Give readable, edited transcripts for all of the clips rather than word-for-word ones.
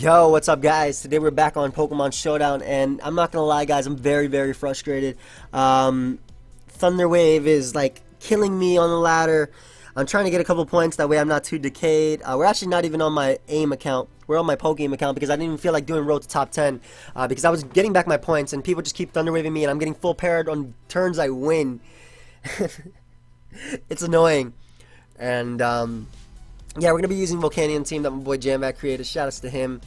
Yo, what's up guys? Today we're back on Pokemon Showdown, and I'm not gonna lie guys, I'm very frustrated. Thunder Wave is like killing me on the ladder. I'm trying to get a couple points, that way I'm not too decayed. We're actually not even on my AIM account. We're on my PokeaimMD account because I didn't even feel like doing road to top 10 because I was getting back my points and people just keep Thunder Waving me and I'm getting full parried on turns I win. It's annoying. And yeah, we're going to be using Volcanion team that my boy Jamback created. Shoutouts to him.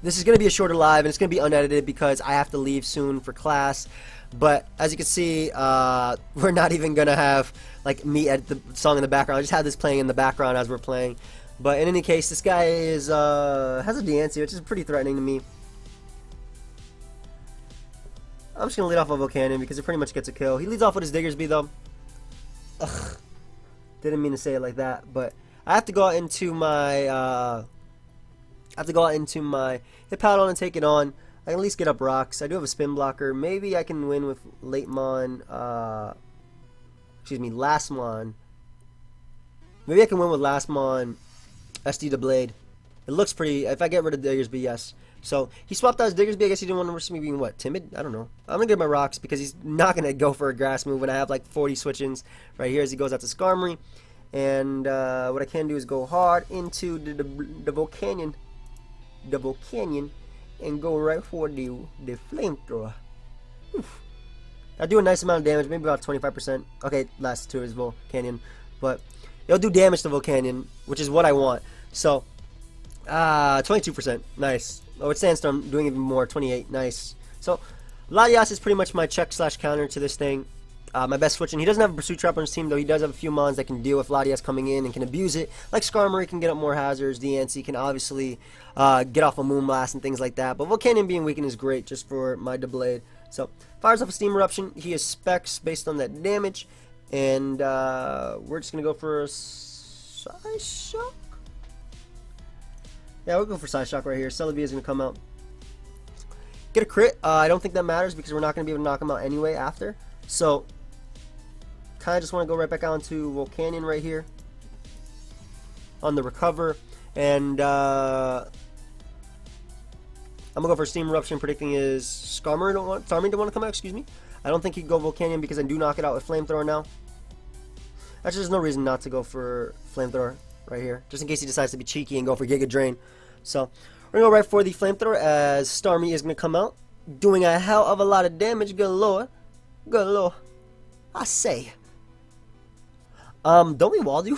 This is going to be a shorter live, and it's going to be unedited because I have to leave soon for class. But as you can see, we're not even going to have like me edit the song in the background. I just have this playing in the background as we're playing. But in any case, this guy is has a Diancie, which is pretty threatening to me. I'm just going to lead off of Volcanion because it pretty much gets a kill. He leads off with his Diggersby though. Ugh. Didn't mean to say it like that, but I have to go out into my Hippowdon and take it on. I can at least get up rocks. I do have a spin blocker. Maybe I can win with Lastmon. Maybe I can win with Lastmon SD to Blade. It looks pretty. If I get rid of Diggersby, yes. So he swapped out his Diggersby. I guess he didn't want to risk me being what, timid? I don't know. I'm gonna get my rocks because he's not gonna go for a grass move when I have like 40 switch-ins right here as he goes out to Skarmory. And what I can do is go hard into the Volcanion, and go right for the flamethrower. I do a nice amount of damage, maybe about 25%. Okay, last two is Volcanion, but it'll do damage to Volcanion, which is what I want. So 22%, nice. Oh, with Sandstorm doing even more, 28, nice. So Latias is pretty much my check/counter to this thing. My best switching. He doesn't have a Pursuit Trap on his team, though. He does have a few mons that can deal with Latias coming in and can abuse it. Like Skarmory can get up more hazards. Diancie can obviously get off a Moonblast and things like that. But Volcanion being weakened is great just for my Doublade. So, fires off a Steam Eruption. He has specs based on that damage. And we're just going to go for a Side Shock. Yeah, we'll go for Side Shock right here. Celebi is going to come out. Get a crit. I don't think that matters because we're not going to be able to knock him out anyway after. So, kind of just want to go right back onto Volcanion right here on the recover, and I'm gonna go for Steam Eruption, predicting is Skarmory don't want to come out. Excuse me. I don't think he'd go Volcanion because I do knock it out with Flamethrower now. Actually, there's no reason not to go for Flamethrower right here, just in case he decides to be cheeky and go for Giga Drain. So we're gonna go right for the Flamethrower as Starmie is gonna come out, doing a hell of a lot of damage. Galore, I say. Don't we wall you?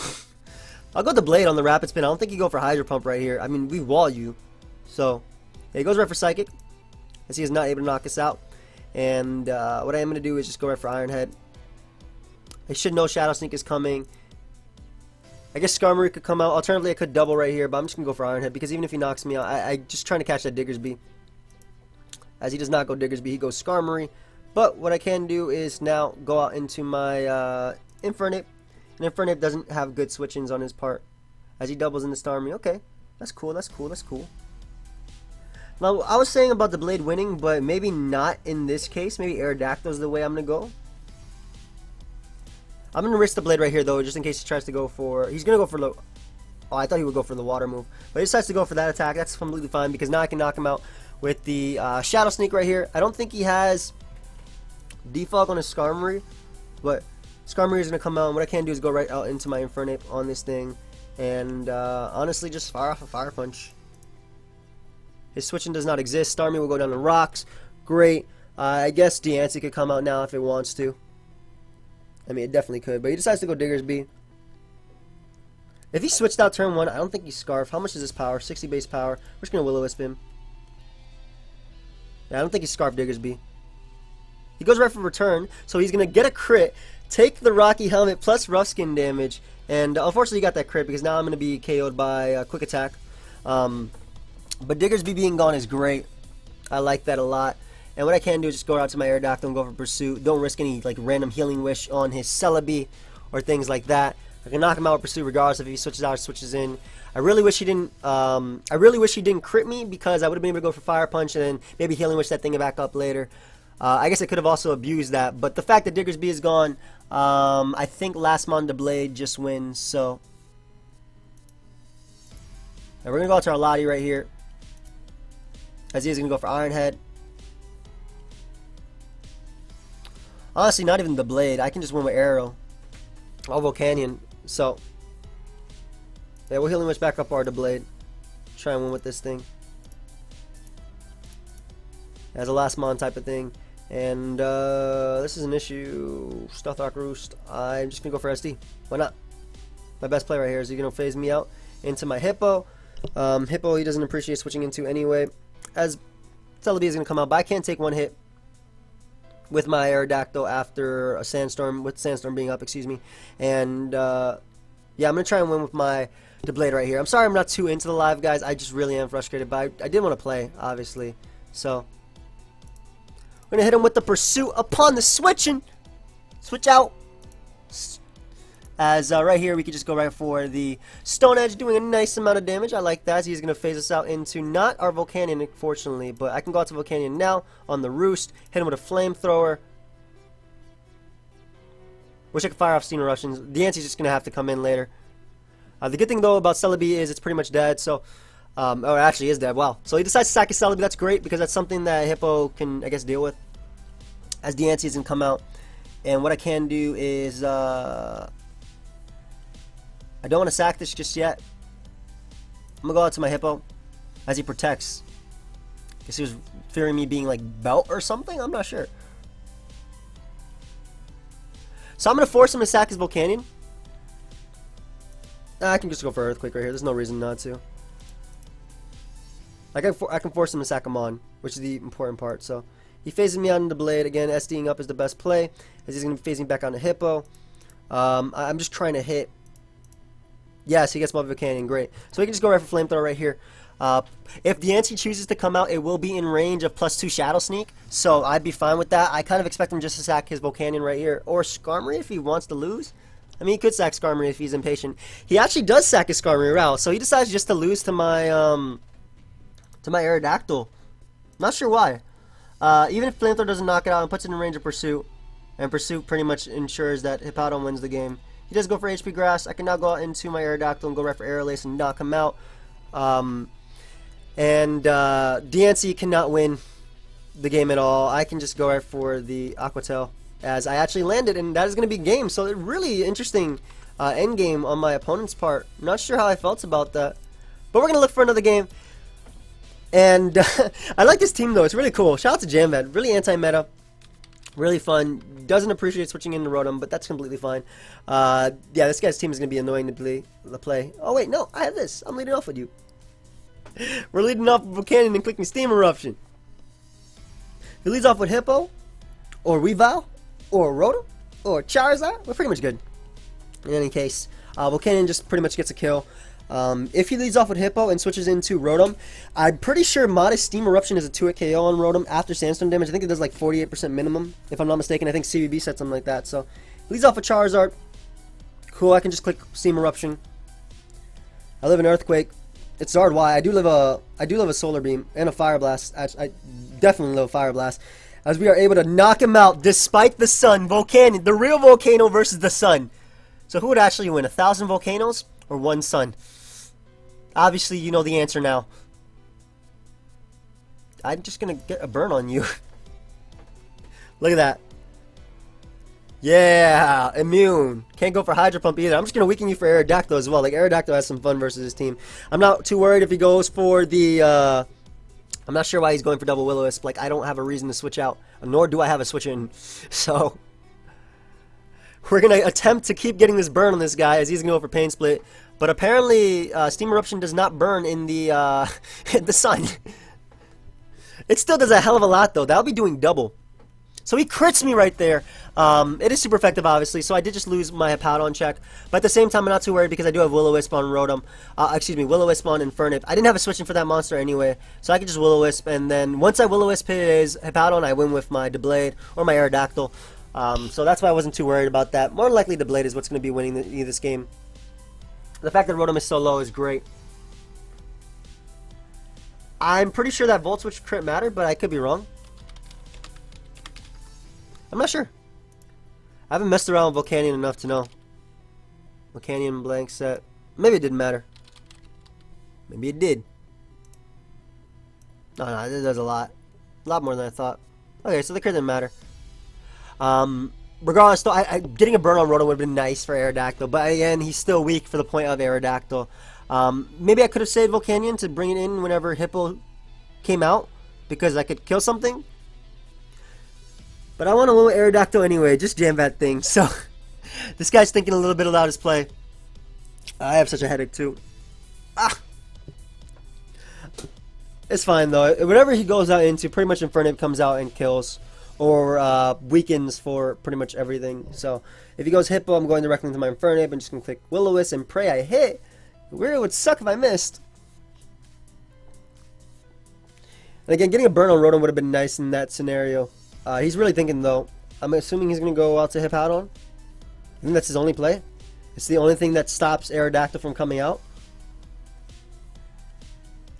I'll go with the Blade on the Rapid Spin. I don't think you go for Hydro Pump right here. I mean, we wall you. So, yeah, he goes right for Psychic, as he is not able to knock us out. And what I am going to do is just go right for Iron Head. I should know Shadow Sneak is coming. I guess Skarmory could come out. Alternatively, I could double right here, but I'm just going to go for Iron Head, because even if he knocks me out, I just trying to catch that Diggersby. As he does not go Diggersby, he goes Skarmory. But what I can do is now go out into my Infernape. And Infernape doesn't have good switch-ins on his part, as he doubles into Starmie. Okay, that's cool, that's cool, that's cool. Now, I was saying about the Blade winning, but maybe not in this case. Maybe Aerodactyl's the way I'm going to go. I'm going to risk the Blade right here, though, just in case he tries to go for... He's going to go for the... Oh, I thought he would go for the Water move. But he decides to go for that attack. That's completely fine, because now I can knock him out with the Shadow Sneak right here. I don't think he has Defog on his Skarmory, but Skarmory is going to come out, and what I can do is go right out into my Infernape on this thing, and honestly just fire off a Fire Punch. His switching does not exist. Starmie will go down to rocks. Great. I guess Diancie could come out now if it wants to. I mean, it definitely could, but he decides to go Diggersby. If he switched out turn 1, I don't think he's Scarf. How much is his power? 60 base power. We're just going to Will-O-Wisp him. Yeah, I don't think he's Scarf Diggersby. He goes right for return, so he's going to get a crit, take the Rocky Helmet plus rough skin damage, and unfortunately he got that crit because now I'm going to be KO'd by Quick Attack. But Diggersby being gone is great. I like that a lot. And what I can do is just go out to my Aerodactyl and go for Pursuit. Don't risk any like random Healing Wish on his Celebi or things like that. I can knock him out with Pursuit regardless if he switches out or switches in. I really wish he didn't. I really wish he didn't crit me because I would have been able to go for Fire Punch and then maybe Healing Wish that thing back up later. I guess I could have also abused that, but the fact that Diggersby is gone, I think Lastmon the Blade just wins. So And we're going to go out to our Lottie right here. As he is going to go for Iron Head. Honestly, not even the Blade. I can just win with Arrow. Or Volcanion. So, yeah, we'll heal him much back up our Blade. Try and win with this thing. As a last mon type of thing. And this is an issue. Stealth Arc Roost. I'm just going to go for SD. Why not? My best play right here. Is he going to phase me out into my Hippo? Hippo he doesn't appreciate switching into anyway. As Celebi is going to come out. But I can't take one hit with my Aerodactyl after a Sandstorm. With Sandstorm being up, excuse me. And yeah, I'm going to try and win with my Blade right here. I'm sorry I'm not too into the live, guys. I just really am frustrated. But I did want to play, obviously. So we're going to hit him with the Pursuit upon the switching. Switch out. As right here, we could just go right for the Stone Edge, doing a nice amount of damage. I like that. He's going to phase us out into not our Volcanion, unfortunately. But I can go out to Volcanion now on the Roost. Hit him with a Flamethrower. Wish I could fire off Steam Eruptions. The Answer's just going to have to come in later. The good thing, though, about Celebi is it's pretty much dead. So, oh, it actually is dead. Wow. So he decides to sack his Celebi. That's great because that's something that Hippo can, I guess, deal with. As the Answer doesn't come out. And what I can do is, I don't want to sack this just yet. I'm going to go out to my Hippo as he protects. I guess he was fearing me being like Belt or something? I'm not sure. So I'm going to force him to sack his Volcanion. I can just go for Earthquake right here. There's no reason not to. I can force him to sack him on, which is the important part. So he phases me out into Blade. Again, SDing up is the best play, as he's going to be phasing back on the Hippo. I'm just trying to hit. Yes, he gets my Volcanion. Great. So we can just go right for Flamethrower right here. If the Antsy chooses to come out, it will be in range of +2 Shadow Sneak. So I'd be fine with that. I kind of expect him just to sack his Volcanion right here. Or Skarmory if he wants to lose. I mean, he could sack Skarmory if he's impatient. He actually does sack his Skarmory route. So he decides just to lose to my Aerodactyl. Not sure why. Even if Flamethrower doesn't knock it out and puts it in range of Pursuit. And Pursuit pretty much ensures that Hippowdon wins the game. He does go for HP Grass. I can now go out into my Aerodactyl and go right for Aerolace and knock him out. Diancie cannot win the game at all. I can just go right for the Aqua Tail as I actually landed, and that is going to be game. So really interesting endgame on my opponent's part. Not sure how I felt about that. But we're going to look for another game. And I like this team, though. It's really cool. Shout out to Jamvad. Really anti-meta. Really fun. Doesn't appreciate switching into Rotom, but that's completely fine. Yeah, this guy's team is going to be annoying to play. Oh, wait, no. I have this. I'm leading off with you. We're leading off with Volcanion and clicking Steam Eruption. If he leads off with Hippo, or Weavile, or Rotom, or Charizard, we're pretty much good. In any case, Volcanion just pretty much gets a kill. If he leads off with Hippo and switches into Rotom, I'm pretty sure Modest Steam Eruption is a 2-hit KO on Rotom after Sandstorm damage. I think it does like 48% minimum, if I'm not mistaken. I think CVB said something like that. So, leads off with Charizard. Cool, I can just click Steam Eruption. I live in Earthquake. It's hard why. I do live a Solar Beam and a Fire Blast. I definitely live a Fire Blast. As we are able to knock him out despite the sun. Volcanion, the real Volcano versus the sun. So who would actually win? 1,000 volcanoes or one sun? Obviously, you know the answer now. I'm just going to get a burn on you. Look at that. Yeah, immune. Can't go for Hydro Pump either. I'm just going to weaken you for Aerodactyl as well. Like, Aerodactyl has some fun versus his team. I'm not too worried if he goes for the... I'm not sure why he's going for Double Will-O-Wisp. Like, I don't have a reason to switch out. Nor do I have a switch in. So... we're going to attempt to keep getting this burn on this guy as he's going to go for Pain Split. But apparently, Steam Eruption does not burn in the, in the sun. It still does a hell of a lot, though. That'll be doing double. So he crits me right there. It is super effective, obviously. So I did just lose my Hippowdon check. But at the same time, I'm not too worried because I do have Will-O-Wisp on Rotom. Excuse me, Will-O-Wisp on Infernape. I didn't have a switch in for that monster anyway. So I could just Will-O-Wisp. And then once I Will-O-Wisp his Hippowdon, I win with my Blade or my Aerodactyl. So that's why I wasn't too worried about that. More likely the Blade is what's going to be winning this game. The fact that Rotom is so low is great. I'm pretty sure that Volt Switch crit mattered, but I could be wrong. I'm not sure. I haven't messed around with Volcanion enough to know. Volcanion blank set. Maybe it didn't matter. Maybe it did. No, it does a lot more than I thought. Okay, so the crit didn't matter. Regardless, though, getting a burn on Rotom would have been nice for Aerodactyl, but again, he's still weak for the point of Aerodactyl. Maybe I could have saved Volcanion to bring it in whenever Hippo came out, because I could kill something. But I want a little Aerodactyl anyway, just jam that thing. So, this guy's thinking a little bit about his play. I have such a headache too. It's fine though. Whatever he goes out into, pretty much Infernape comes out and kills. Or weakens for pretty much everything. So, if he goes Hippo, I'm going directly into my Infernape. I'm just going to click Will-O-Wisp and pray I hit. It would suck if I missed. And again, getting a burn on Rotom would have been nice in that scenario. He's really thinking though. I'm assuming he's going to go out to Hippowdon. I think that's his only play. It's the only thing that stops Aerodactyl from coming out.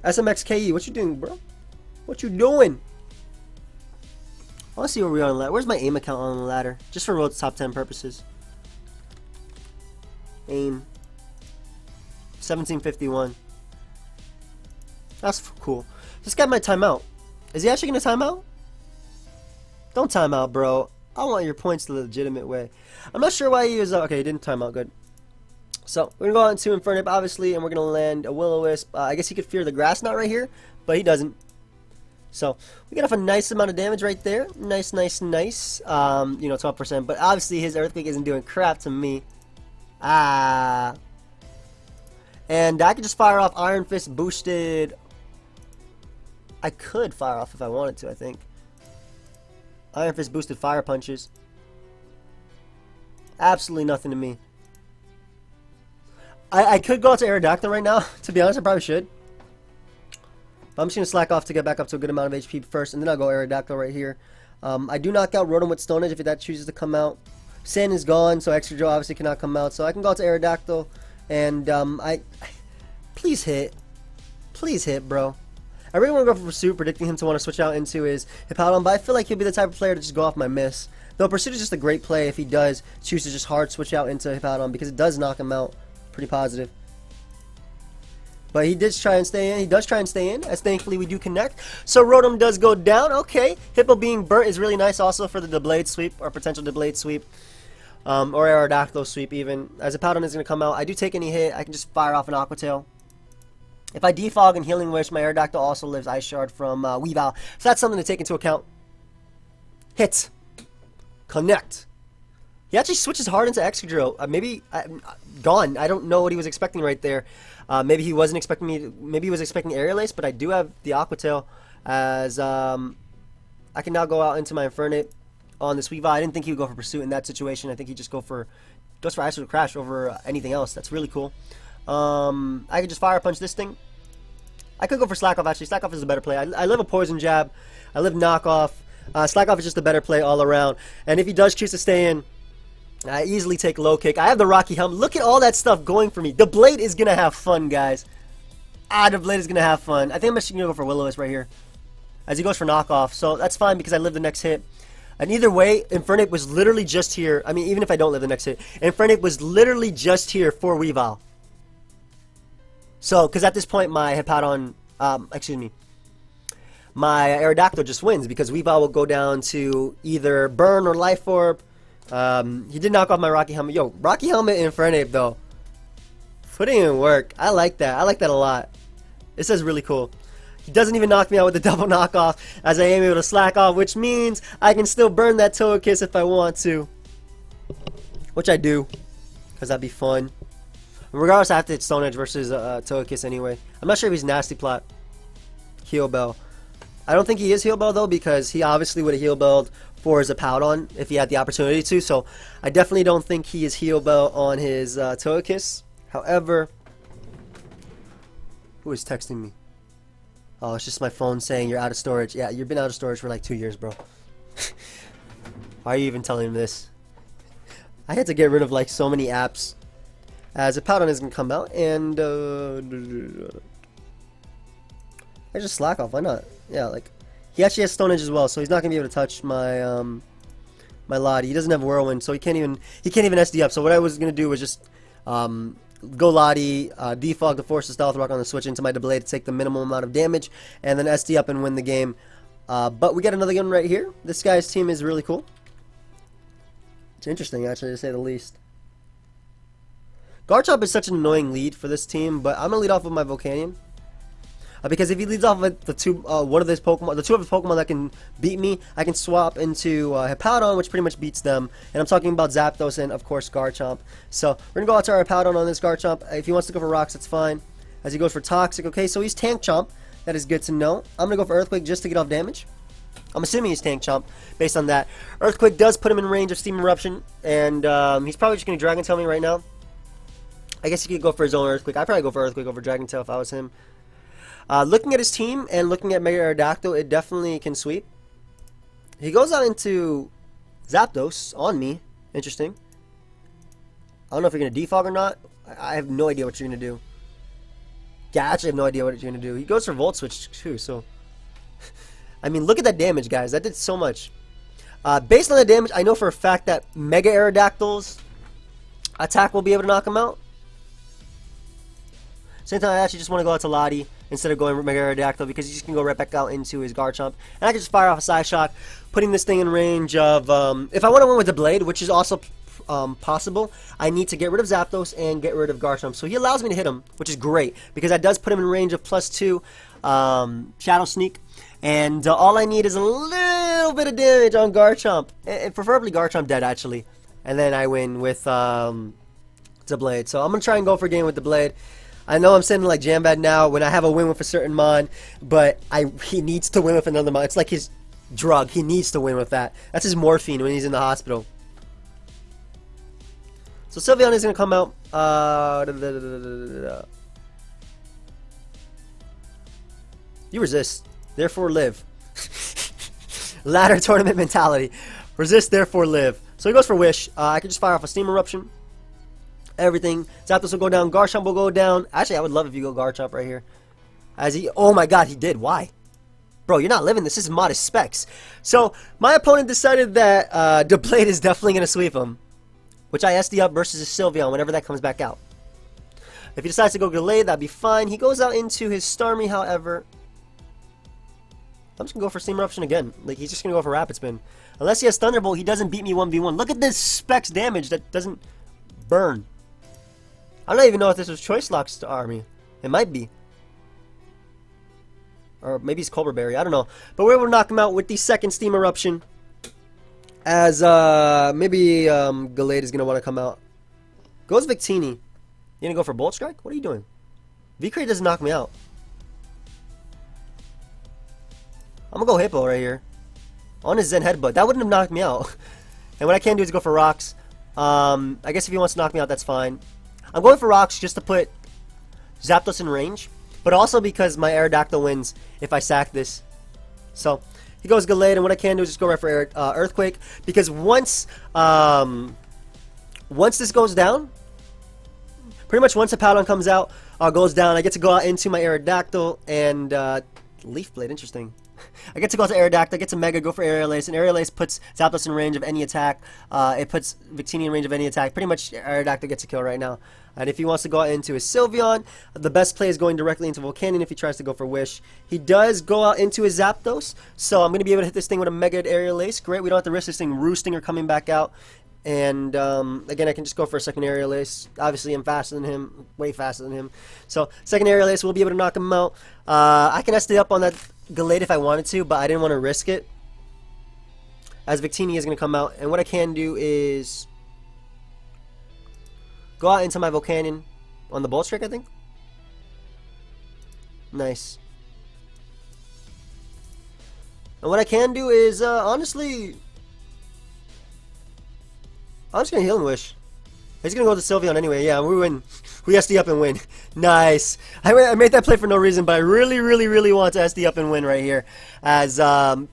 SMXKE, what you doing, bro? What you doing? I want to see where we are on the ladder. Where's my aim account on the ladder? Just for Road's top 10 purposes. Aim. 1751. That's cool. This guy might time out. Is he actually going to time out? Don't time out, bro. I want your points the legitimate way. I'm not sure why he was... okay, he didn't time out. Good. So, we're going to go on to Infernape, obviously, and we're going to land a Will-O-Wisp. I guess he could fear the Grass Knot right here, but he doesn't. So, we get off a nice amount of damage right there. Nice, nice, nice. You know, 12%. But obviously, his Earthquake isn't doing crap to me. And I could just fire off Iron Fist boosted. I could fire off if I wanted to, I think. Iron Fist boosted Fire Punches. Absolutely nothing to me. I could go out to Aerodactyl right now. To be honest, I probably should. But I'm just going to slack off to get back up to a good amount of HP first, and then I'll go Aerodactyl right here. I do knock out Rotom with Stone Edge if that chooses to come out. Sand is gone, so Excadrill obviously cannot come out. So I can go out to Aerodactyl, and please hit. Please hit, bro. I really want to go for Pursuit, predicting him to want to switch out into his Hippowdon, but I feel like he'll be the type of player to just go off my miss. Though Pursuit is just a great play if he does choose to just hard switch out into Hippowdon, because it does knock him out. Pretty positive. But he did try and stay in. He does try and stay in, as thankfully we do connect. So Rotom does go down. Okay. Hippo being burnt is really nice also for the Deblade sweep, or potential Deblade sweep. Or Aerodactyl sweep even. As Hippowdon is going to come out, I do take any hit. I can just fire off an Aqua Tail. If I defog and Healing Wish, my Aerodactyl also lives Ice Shard from Weavile. So that's something to take into account. Hit. Connect. He actually switches hard into Excadrill. Maybe gone. I don't know what he was expecting right there. Maybe he wasn't expecting me to, maybe he was expecting Aerial Ace, but I do have the Aqua Tail as I can now go out into my Infernape on this Weavile. I didn't think he would go for Pursuit in that situation. I think he'd just goes for Ice or Crash over anything else. That's really cool. I could just Fire Punch this thing. I could go for Slack Off actually. Slack Off is a better play. I live a Poison Jab. I live Knock Off. Slack Off is just a better play all around. And if he does choose to stay in, I easily take Low Kick. I have the Rocky Helmet. Look at all that stuff going for me. The Blade is going to have fun, guys. The Blade is going to have fun. I think I'm just going to go for Will-O-Wisp right here, as he goes for Knockoff. So that's fine because I live the next hit. And either way, Infernape was literally just here. I mean, even if I don't live the next hit, Infernape was literally just here for Weavile. So, because at this point, my Hippowdon, my Aerodactyl just wins because Weavile will go down to either Burn or Life Orb. He did knock off my Rocky Helmet. Yo, Rocky Helmet and Infernape, though. Putting in work. I like that. I like that a lot. This is really cool. He doesn't even knock me out with the double knockoff, as I am able to slack off, which means I can still burn that Togekiss if I want to. Which I do, because that'd be fun. Regardless, I have to hit Stone Edge versus Togekiss anyway. I'm not sure if he's Nasty Plot. Heal Bell. I don't think he is Heal Bell, though, because he obviously would have Heal Belled for his Hippowdon if he had the opportunity to. So I definitely don't think he is Heal Bell on his Togekiss. However, who is texting me? Oh, it's just my phone saying you're out of storage. Yeah, you've been out of storage for like 2 years, bro. Why are you even telling him this? I had to get rid of like so many apps. As Hippowdon is going to come out, and I just slack off. Why not? Yeah, like he actually has Stone Edge as well, so he's not going to be able to touch my my Lottie. He doesn't have Whirlwind, so he can't even SD up. So what I was going to do was just go Lottie, defog the Force of Stealth Rock on the switch into my Blade to take the minimum amount of damage, and then SD up and win the game. But we got another one right here. This guy's team is really cool. It's interesting, actually, to say the least. Garchomp is such an annoying lead for this team, but I'm gonna lead off with my Volcanion. Because if he leads off with the two of his Pokemon that can beat me, I can swap into Hippowdon, which pretty much beats them. And I'm talking about Zapdos and, of course, Garchomp. So we're going to go out to our Hippowdon on this Garchomp. If he wants to go for Rocks, that's fine. As he goes for Toxic. Okay, so he's Tank Chomp. That is good to know. I'm going to go for Earthquake just to get off damage. I'm assuming he's Tank Chomp based on that. Earthquake does put him in range of Steam Eruption. And he's probably just going to Dragon Tail me right now. I guess he could go for his own Earthquake. I'd probably go for Earthquake over Dragon Tail if I was him. Looking at his team and looking at Mega Aerodactyl, it definitely can sweep. He goes out into Zapdos on me. Interesting. I don't know if you're going to defog or not. I have no idea what you're going to do. Yeah, I actually have no idea what you're going to do. He goes for Volt Switch too, so... I mean, look at that damage, guys. That did so much. Based on the damage, I know for a fact that Mega Aerodactyl's attack will be able to knock him out. Same time, I actually just want to go out to Lottie instead of going Mega Aerodactyl because he just can go right back out into his Garchomp. And I can just fire off a Side Shock, putting this thing in range of... if I want to win with the Blade, which is also possible, I need to get rid of Zapdos and get rid of Garchomp. So he allows me to hit him, which is great because that does put him in range of +2 Shadow Sneak. And all I need is a little bit of damage on Garchomp. And preferably Garchomp dead, actually. And then I win with the Blade. So I'm going to try and go for a game with the Blade. I know I'm sounding like Jambad now when I have a win with a certain mon, but he needs to win with another mon. It's like his drug. He needs to win with that. That's his morphine when he's in the hospital. So Sylveon is going to come out. You resist, therefore live. Ladder tournament mentality. Resist, therefore live. So he goes for Wish. I can just fire off a Steam Eruption. Everything. Zapdos will go down. Garchomp will go down. Actually, I would love if you go Garchomp right here. As he... Oh my god, he did. Why? Bro, you're not living this. This is modest specs. So, my opponent decided that the Blade is definitely going to sweep him. Which I SD up versus his Sylveon whenever that comes back out. If he decides to go Gallade, that'd be fine. He goes out into his Starmie, however. I'm just going to go for Steam Eruption again. Like, he's just going to go for Rapid Spin. Unless he has Thunderbolt, he doesn't beat me 1v1. Look at this specs damage that doesn't burn. I don't even know if this was Choice Lock's army. It might be. Or maybe it's Cobra Berry. I don't know. But we're able to knock him out with the second Steam Eruption. As maybe Gallade is going to want to come out. Goes Victini. You going to go for Bolt Strike? What are you doing? V-Crate doesn't knock me out. I'm going to go Hippo right here. On his Zen Headbutt. That wouldn't have knocked me out. And what I can do is go for Rocks. I guess if he wants to knock me out, that's fine. I'm going for Rocks just to put Zapdos in range. But also because my Aerodactyl wins if I sack this. So, he goes Gallade, and what I can do is just go right for Earthquake. Because once this goes down, pretty much once Hippowdon comes out, goes down, I get to go out into my Aerodactyl and Leaf Blade, interesting. I get to go to Aerodactyl, get to Mega, go for Aerial Ace, and Aerial Ace puts Zapdos in range of any attack. It puts Victini in range of any attack. Pretty much Aerodactyl gets a kill right now. And if he wants to go out into his Sylveon, the best play is going directly into Volcanion if he tries to go for Wish. He does go out into his Zapdos, so I'm going to be able to hit this thing with a Mega Aerial Ace. Great, we don't have to risk this thing roosting or coming back out. And again, I can just go for a second Aerial Ace. Obviously, I'm faster than him, way faster than him. So, second Aerial Ace will be able to knock him out. I can SD up on that Gallade if I wanted to, but I didn't want to risk it. As Victini is going to come out. And what I can do is go out into my Volcanion on the Bolt Strike, I think. Nice. And what I can do is, honestly, I'm just going to Healing Wish. He's going to go to Sylveon anyway. Yeah, we win. We SD up and win. Nice. I made that play for no reason, but I really want to SD up and win right here. As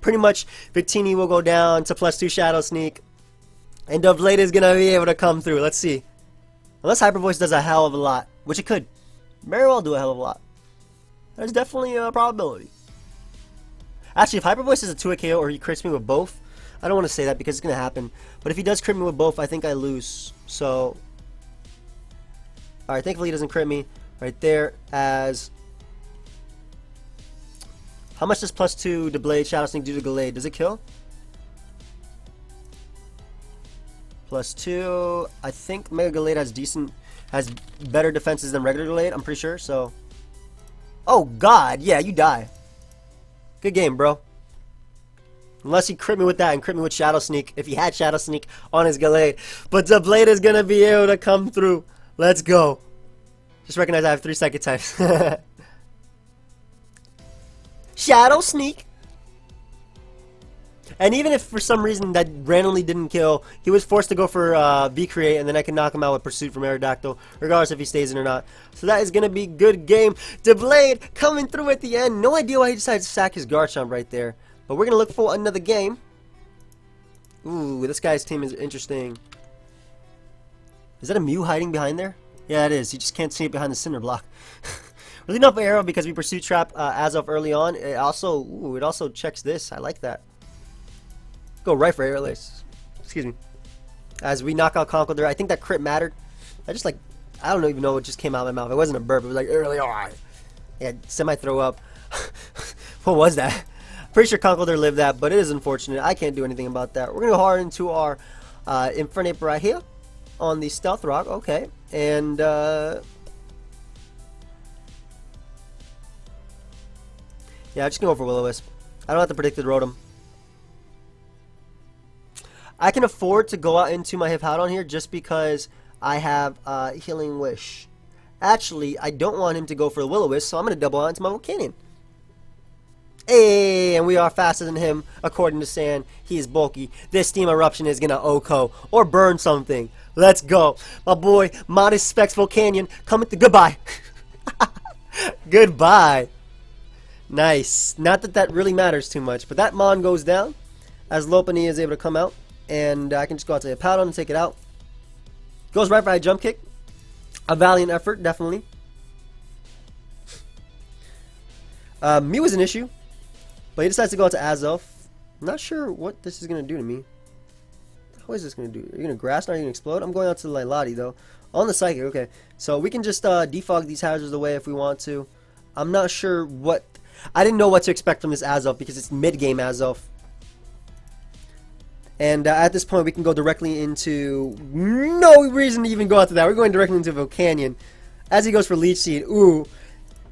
pretty much Victini will go down to +2 Shadow Sneak. And Blade is going to be able to come through. Let's see. Unless Hyper Voice does a hell of a lot, which it could very well do a hell of a lot. There's definitely a probability. Actually, if Hyper Voice is a 2-hit KO or he crits me with both, I don't want to say that because it's going to happen. But if he does crit me with both, I think I lose. So, Alright, thankfully he doesn't crit me right there. As how much does +2 to Blade Shadow Sneak do to Gallade? Does it kill? +2. I think Mega Gallade has better defenses than regular Gallade. I'm pretty sure. So, oh God, yeah, you die. Good game, bro. Unless he crit me with that and crit me with Shadow Sneak, if he had Shadow Sneak on his Gallade. But the Blade is gonna be able to come through. Let's go. Just recognize I have 3 psychic types. Shadow Sneak. And even if for some reason that randomly didn't kill, he was forced to go for V-Create, and then I can knock him out with Pursuit from Aerodactyl, regardless if he stays in or not. So that is going to be good game. DeBlade coming through at the end. No idea why he decided to sack his Garchomp right there. But we're going to look for another game. Ooh, this guy's team is interesting. Is that a Mew hiding behind there? Yeah, it is. You just can't see it behind the cinder block. Really enough arrow because we Pursuit Trap as of early on. It also checks this. I like that. Go right for Air Lace. Excuse me. As we knock out Conkeldurr, I think that crit mattered. I don't even know what just came out of my mouth. It wasn't a burp. It was like early on. Yeah, semi-throw up. What was that? Pretty sure Conkeldurr lived that, but it is unfortunate. I can't do anything about that. We're going to go hard into our Infernape right here on the Stealth Rock. Okay. And, yeah, I'm just going to go for Will-O-Wisp. I don't have to predict the Rotom. I can afford to go out into my Hippowdon here just because I have Healing Wish. Actually, I don't want him to go for the Will-O-Wisp, so I'm going to double out into my Volcanion. Hey, and we are faster than him, according to Sand. He is bulky. This Steam Eruption is going to OHKO or burn something. Let's go. My boy, Modest Specs Volcanion, coming to... Goodbye. Goodbye. Nice. Not that that really matters too much, but that Mon goes down as Lopunny is able to come out. And I can just go out to the Hippowdon and take it out. Goes right for a Jump Kick. A valiant effort, definitely. Mew is an issue. But he decides to go out to Azelf. I'm not sure what this is going to do to me. What is this going to do? Are you going to Grass? Not going to explode? I'm going out to Lilati, though. On the Psychic, okay. So we can just defog these hazards away if we want to. I'm not sure what... I didn't know what to expect from this Azelf because it's mid-game Azelf. And at this point, we can go directly into... No reason to even go out to that. We're going directly into Volcanion. As he goes for Leech Seed. Ooh.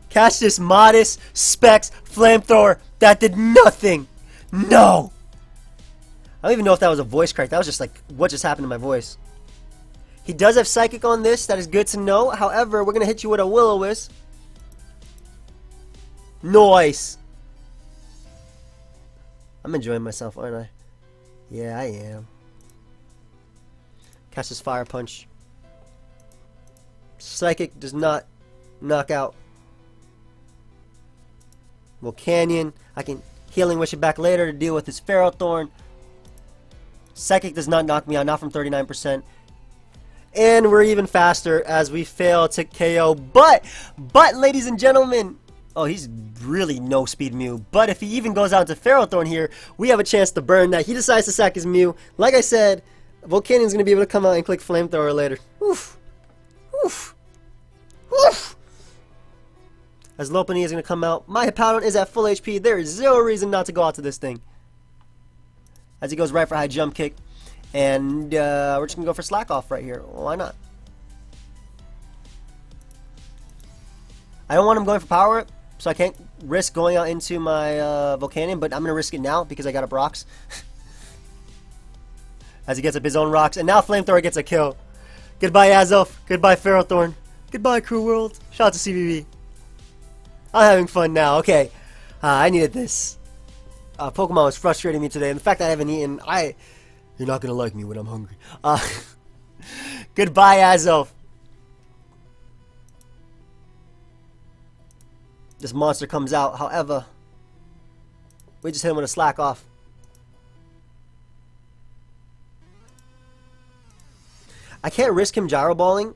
Catch this Modest Specs Flamethrower. That did nothing. No. I don't even know if that was a voice crack. That was just like, what just happened to my voice? He does have Psychic on this. That is good to know. However, we're going to hit you with a Will-O-Wisp. Nice. I'm enjoying myself, aren't I? Yeah, I am. Catch this Fire Punch. Psychic does not knock out Volcanion. I can Healing Wish it back later to deal with his Ferrothorn. Psychic does not knock me out, not from 39%. And we're even faster as we fail to KO. But, ladies and gentlemen, oh, he's really no speed Mew. But if he even goes out to Ferrothorn here, we have a chance to burn that. He decides to sack his Mew. Like I said, Volcanion's going to be able to come out and click Flamethrower later. Oof. Oof. Oof. As Lopunny is going to come out. My Hippowdon is at full HP. There is zero reason not to go out to this thing. As he goes right for high jump kick. And we're just going to go for Slack Off right here. Why not? I don't want him going for Power Whip, so I can't risk going out into my Volcanion, but I'm going to risk it now because I got up Rocks. As he gets up his own Rocks. And now Flamethrower gets a kill. Goodbye, Azelf. Goodbye, Ferrothorn. Goodbye, Crew World. Shout out to CBB. I'm having fun now. Okay. I needed this. Pokemon was frustrating me today. And the fact that I haven't eaten, you're not going to like me when I'm hungry. Goodbye, Azelf. This monster comes out. However, we just hit him with a Slack Off. I can't risk him Gyro Balling.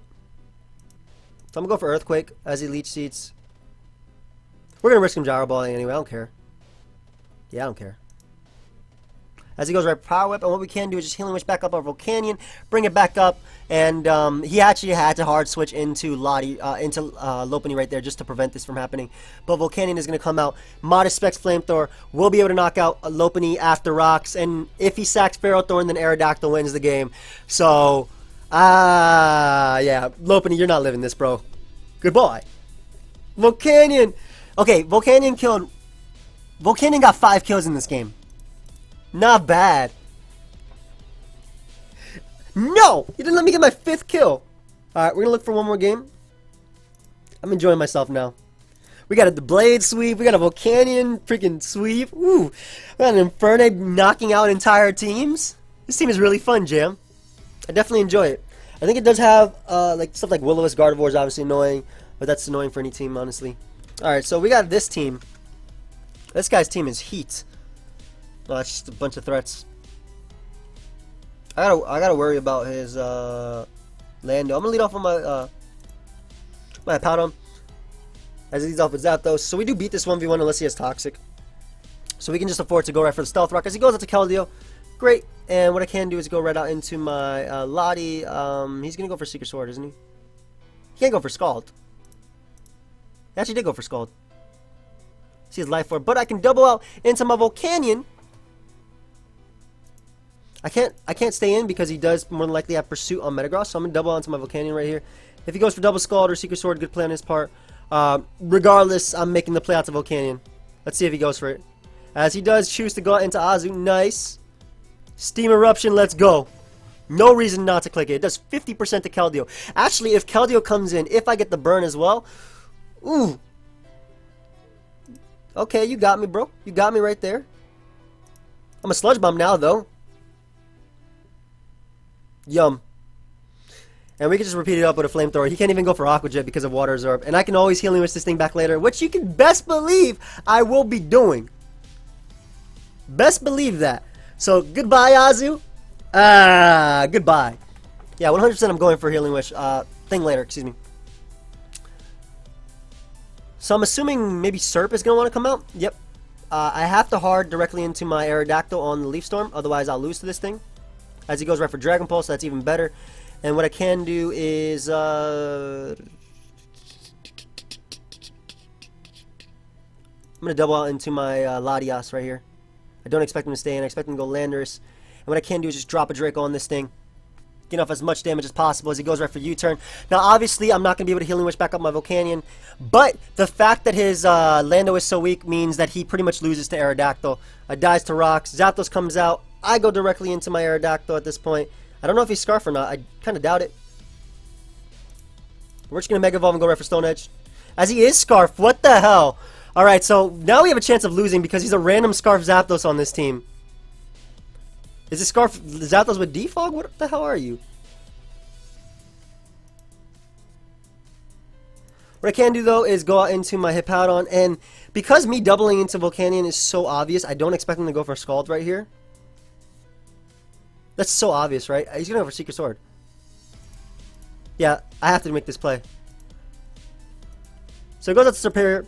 So I'm going to go for Earthquake as he Leech Seeds. We're going to risk him Gyro Balling anyway. I don't care. Yeah, I don't care. As he goes right Power Whip, and what we can do is just Healing Wish back up our Volcanion, bring it back up, and he actually had to hard switch into Lopunny right there just to prevent this from happening. But Volcanion is going to come out. Modest Specs Flamethrower will be able to knock out Lopunny after rocks, and if he sacks Ferrothorn, then Aerodactyl wins the game. So, yeah, Lopunny, you're not living this, bro. Goodbye. Volcanion! Okay, Volcanion got 5 kills in this game. Not bad. No! You didn't let me get my 5th kill. Alright, we're gonna look for one more game. I'm enjoying myself now. We got a Blade sweep. We got a Volcanion freaking sweep. Ooh. We got an Infernape knocking out entire teams. This team is really fun, Jam. I definitely enjoy it. I think it does have like stuff like Will-O-Wisp Gardevoir is obviously annoying, but that's annoying for any team, honestly. Alright, so we got this team. This guy's team is heat. Oh, it's just a bunch of threats. I gotta worry about his Lando. I'm gonna lead off on my Powdon as he leads off with Zapdos. So we do beat this 1v1 unless he has Toxic. So we can just afford to go right for the Stealth Rock as he goes out to Keldeo. Great. And what I can do is go right out into my Lottie. He's gonna go for Secret Sword, isn't he? He can't go for Scald. He actually did go for Scald. See his Life Orb, but I can double out into my Volcanion. I can't stay in because he does more than likely have Pursuit on Metagross, so I'm gonna double onto my Volcanion right here. If he goes for double Scald or Secret Sword, good play on his part. Regardless, I'm making the play out to Volcanion. Let's see if he goes for it. As he does choose to go out into Azu, nice. Steam Eruption, let's go. No reason not to click it. It does 50% to Keldeo. Actually, if Keldeo comes in, if I get the burn as well, ooh. Okay, you got me, bro. You got me right there. I'm a Sludge Bomb now, though. Yum. And we can just repeat it up with a Flamethrower. He can't even go for Aqua Jet because of Water Absorb. And I can always Healing Wish this thing back later, which you can best believe I will be doing. Best believe that. So, goodbye, Azu. Goodbye. Yeah, 100% I'm going for Healing Wish. Thing later, excuse me. So I'm assuming maybe Serp is going to want to come out. Yep. I have to hard directly into my Aerodactyl on the Leaf Storm. Otherwise, I'll lose to this thing. As he goes right for Dragon Pulse, so that's even better. And what I can do is... I'm going to double out into my Latias right here. I don't expect him to stay in. I expect him to go Landorus. And what I can do is just drop a Draco on this thing. Get off as much damage as possible as he goes right for U-turn. Now, obviously, I'm not going to be able to Healing Wish back up my Volcanion. But the fact that his Lando is so weak means that he pretty much loses to Aerodactyl. Dies to Rocks. Zapdos comes out. I go directly into my Aerodactyl at this point. I don't know if he's Scarf or not. I kind of doubt it. We're just going to Mega Evolve and go right for Stone Edge. As he is Scarf. What the hell? Alright, so now we have a chance of losing because he's a random Scarf Zapdos on this team. Is this Scarf Zapdos with Defog? What the hell are you? What I can do, though, is go out into my Hippowdon. And because me doubling into Volcanion is so obvious, I don't expect him to go for Scald right here. That's so obvious, right? He's going to go for Secret Sword. Yeah, I have to make this play. So it goes out to Superior.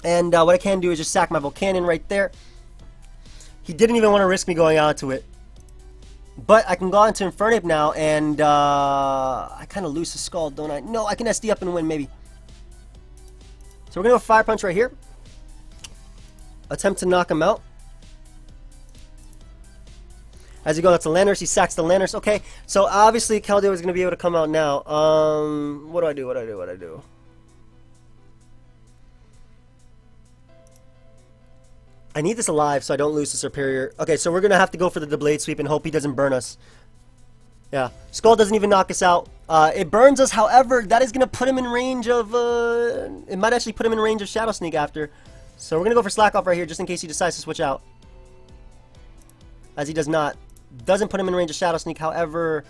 And what I can do is just sack my Volcanion right there. He didn't even want to risk me going out to it. But I can go into Infernape now, and I kind of lose the Scald, don't I? No, I can SD up and win, maybe. So we're going to go Fire Punch right here. Attempt to knock him out. As he goes out to Landorus, he sacks the Landorus. Okay, so obviously Keldeo is going to be able to come out now. What do I do? I need this alive so I don't lose to Superior. Okay, so we're going to have to go for the Blade Sweep and hope he doesn't burn us. Yeah, Skull doesn't even knock us out. It burns us, however, that is going to put him in range of... it might actually put him in range of Shadow Sneak after. So we're going to go for Slack Off right here just in case he decides to switch out. As he does not. Doesn't put him in range of Shadow Sneak, however...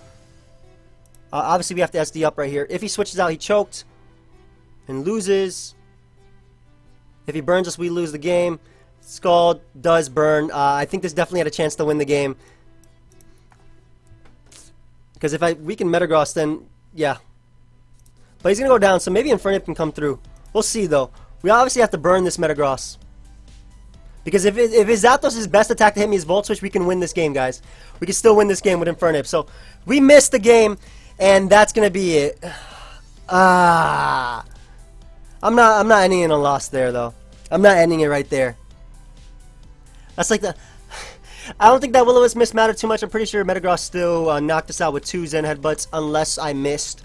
obviously we have to SD up right here. If he switches out, he choked. And loses. If he burns us, we lose the game. Scald does burn. I think this definitely had a chance to win the game. Because if I weaken Metagross, then, yeah. But he's going to go down, so maybe Infernape can come through. We'll see, though. We obviously have to burn this Metagross. Because if his Zapdos' best attack to hit me is Volt Switch, we can win this game, guys. We can still win this game with Infernape. So, we missed the game, and that's going to be it. I'm not ending in a loss there, though. I'm not ending it right there. That's like the... I don't think that Will-O-Wisp miss mattered too much. I'm pretty sure Metagross still knocked us out with 2 Zen Headbutts, unless I missed.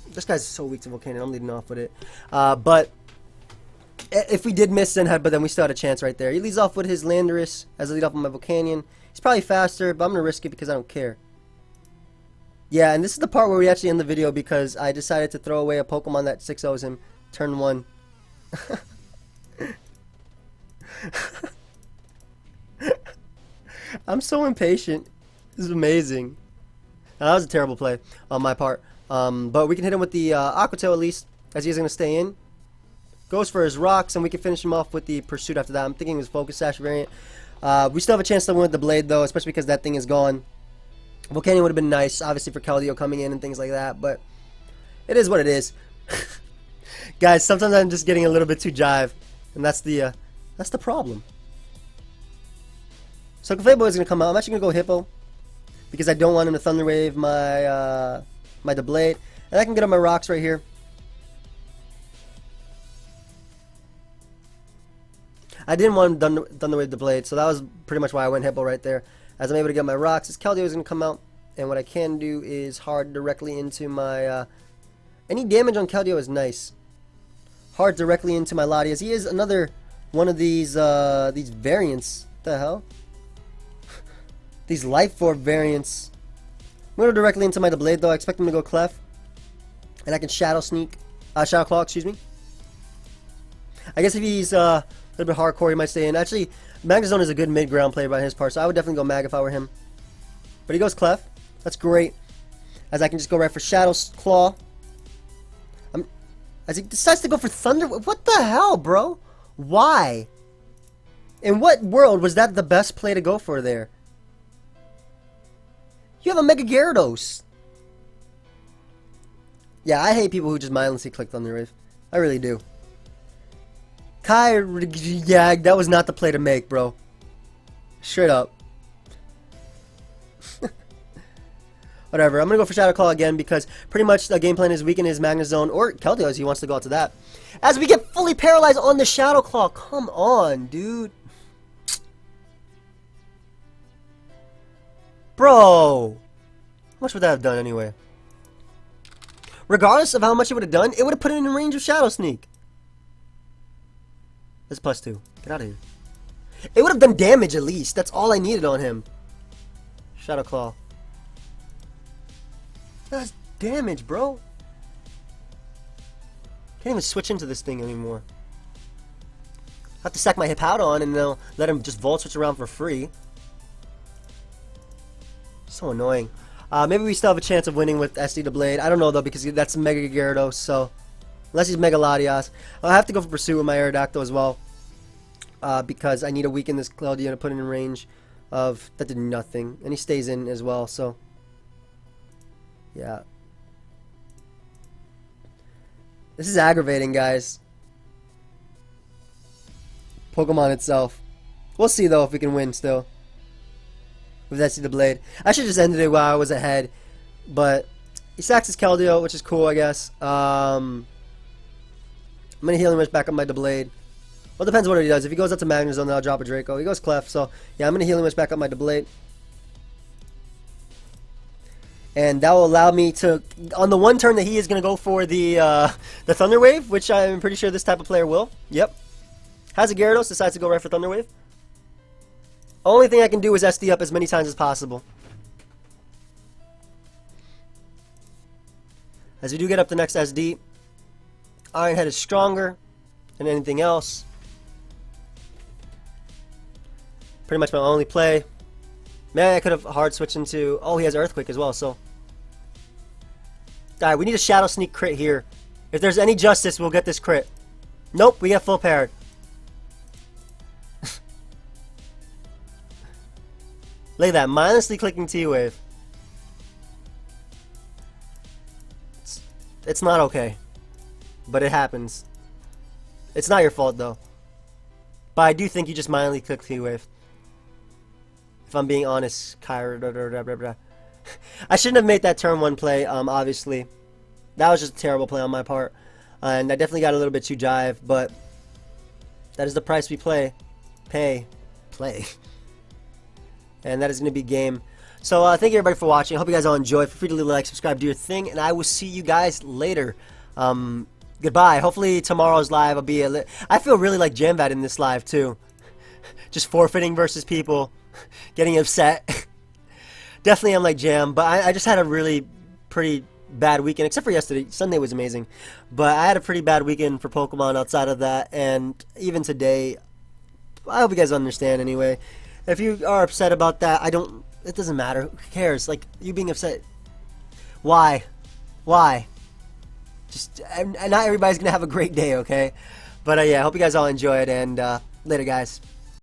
This guy's so weak to Volcanion. I'm leading off with it. But if we did miss Zen Headbutt, then we still had a chance right there. He leads off with his Landorus as I lead off with my Volcanion. He's probably faster, but I'm going to risk it because I don't care. Yeah, and this is the part where we actually end the video because I decided to throw away a Pokemon that 6-0s him. Turn 1. I'm so impatient. This is amazing. Now, that was a terrible play on my part. But we can hit him with the Aqua Tail at least, as he's going to stay in. Goes for his rocks, and we can finish him off with the Pursuit after that. I'm thinking his Focus Sash variant. We still have a chance to win with the Blade, though, especially because that thing is gone. Volcanion would have been nice, obviously, for Keldeo coming in and things like that, but it is what it is. Guys, sometimes I'm just getting a little bit too jive, and that's the problem. So Clefable is going to come out. I'm actually going to go Hippo, because I don't want him to Thunder Wave my my Blade, and I can get on my rocks right here. I didn't want him Thunder Wave the Blade, so that was pretty much why I went Hippo right there. As I'm able to get my rocks, his Keldeo is going to come out, and what I can do is hard directly into my... any damage on Keldeo is nice. Hard directly into my Latias. He is another one of these variants. What the hell? These Life Orb variants. I'm going to go directly into my Blade, though. I expect him to go Clef. And I can Shadow Sneak. Shadow Claw, excuse me. I guess if he's a little bit hardcore, he might stay in. Actually, Magnezone is a good mid-ground play by his part, so I would definitely go Mag if I were him. But he goes Clef. That's great. As I can just go right for Shadow Claw. As he decides to go for Thunder... What the hell, bro? Why? In what world was that the best play to go for there? You have a Mega Gyarados. Yeah, I hate people who just mindlessly click Thunder Wave. I really do. Yeah, that was not the play to make, bro. Straight up. Whatever, I'm going to go for Shadow Claw again because pretty much the game plan is weaken his Magnezone or Keldeo as he wants to go out to that. As we get fully paralyzed on the Shadow Claw. Come on, dude. Bro. How much would that have done anyway? Regardless of how much it would have done, it would have put him in range of Shadow Sneak. That's +2. Get out of here. It would have done damage at least. That's all I needed on him. Shadow Claw. That's damage, bro. Can't even switch into this thing anymore. I have to sack my Hippowdon and they'll let him just Volt Switch around for free. So annoying. Maybe we still have a chance of winning with SD the Blade. I don't know though because that's Mega Gyarados, so unless he's Mega Latias. I'll have to go for Pursuit with my Aerodactyl as well. Because I need to weaken this Keldeo to put it in range of... That did nothing. And he stays in as well, so... Yeah. This is aggravating, guys. Pokemon itself. We'll see, though, if we can win still. With SD the Blade. I should just ended it while I was ahead. But he sacks his Keldeo, which is cool, I guess. I'm going to heal him back up my Blade. Well, it depends what he does. If he goes up to Magnezone, then I'll drop a Draco. He goes Clef, so yeah, I'm going to heal him back up my Blade. And that will allow me to, on the one turn that he is going to go for the Thunder Wave, which I'm pretty sure this type of player will. Yep. Has a Gyarados, decides to go right for Thunder Wave. Only thing I can do is SD up as many times as possible. As we do get up the next SD, Iron Head is stronger than anything else. Pretty much my only play. Man, I could have hard switched into... Oh, he has Earthquake as well, so... Alright, we need a Shadow Sneak crit here. If there's any justice, we'll get this crit. Nope, we get full paired. Look at that, mindlessly clicking T-Wave. It's not okay. But it happens. It's not your fault, though. But I do think you just mildly clicked T-Wave. If I'm being honest, Kyra. I shouldn't have made that turn 1 play, obviously. That was just a terrible play on my part. And I definitely got a little bit too jive, but that is the price we play. Play. And that is going to be game. So thank you everybody for watching. I hope you guys all enjoyed. Feel free to leave a like, subscribe, do your thing, and I will see you guys later. Goodbye. Hopefully tomorrow's live will be I feel really like Jamvat in this live too. Just forfeiting versus people, getting upset. Definitely I'm like Jam, but I just had a really pretty bad weekend, except for yesterday. Sunday was amazing, but I had a pretty bad weekend for Pokemon outside of that, and even today. I hope you guys understand anyway. If you are upset about that, it doesn't matter. Who cares? Like, you being upset. Why? Just, not everybody's gonna have a great day, okay? But yeah, I hope you guys all enjoyed, and later, guys.